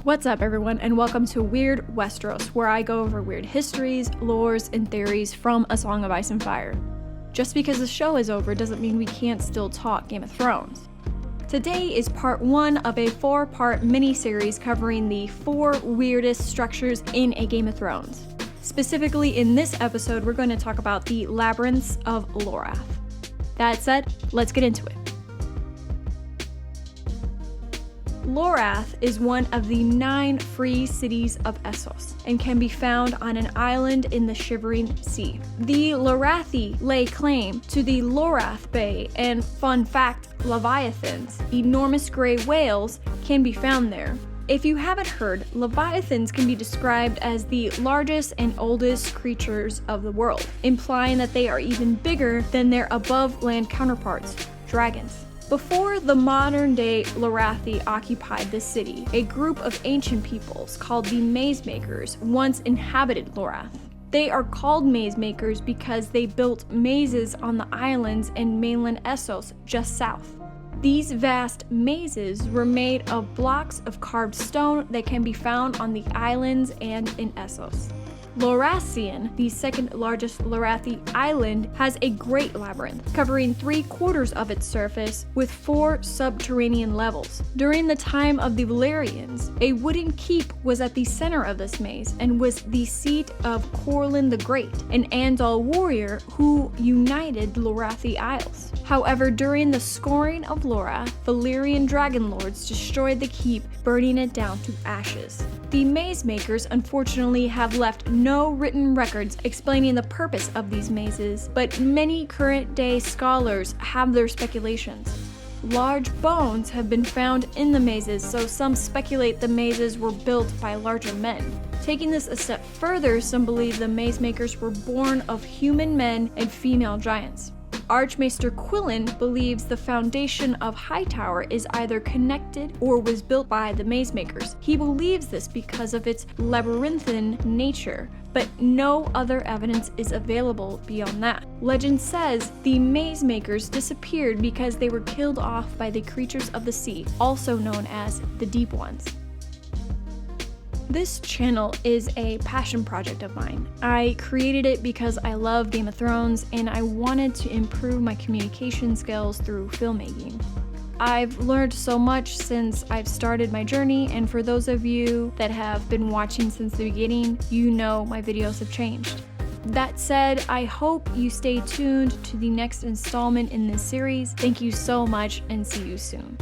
What's up everyone, and welcome to Weird Westeros, where I go over weird histories, lores, and theories from A Song of Ice and Fire. Just because the show is over doesn't mean we can't still talk Game of Thrones. Today is part 1 of a 4-part mini-series covering the 4 weirdest structures in a Game of Thrones. Specifically in this episode, we're going to talk about the Labyrinths of Lorath. That said, let's get into it. Lorath is one of the 9 free cities of Essos and can be found on an island in the Shivering Sea. The Lorathi lay claim to the Lorath Bay, and fun fact, Leviathans, enormous gray whales, can be found there. If you haven't heard, Leviathans can be described as the largest and oldest creatures of the world, implying that they are even bigger than their above-land counterparts, dragons. Before the modern-day Lorathi occupied the city, a group of ancient peoples called the Maze Makers once inhabited Lorath. They are called maze makers because they built mazes on the islands in mainland Essos just south. These vast mazes were made of blocks of carved stone that can be found on the islands and in Essos. Lorassian, the second largest Lorathi island, has a great labyrinth, covering 3/4 of its surface with 4 subterranean levels. During the time of the Valyrians, a wooden keep was at the center of this maze and was the seat of Corlin the Great, an Andal warrior who united Lorathi Isles. However, during the scoring of Lorath, Valyrian dragon lords destroyed the keep, burning it down to ashes. The maze makers unfortunately have left no written records explaining the purpose of these mazes, but many current-day scholars have their speculations. Large bones have been found in the mazes, so some speculate the mazes were built by larger men. Taking this a step further, some believe the maze makers were born of human men and female giants. Archmaester Quillen believes the foundation of Hightower is either connected or was built by the maze makers. He believes this because of its labyrinthine nature, but no other evidence is available beyond that. Legend says the maze makers disappeared because they were killed off by the creatures of the sea, also known as the Deep Ones. This channel is a passion project of mine. I created it because I love Game of Thrones and I wanted to improve my communication skills through filmmaking. I've learned so much since I've started my journey, and for those of you that have been watching since the beginning, you know my videos have changed. That said, I hope you stay tuned to the next installment in this series. Thank you so much and see you soon.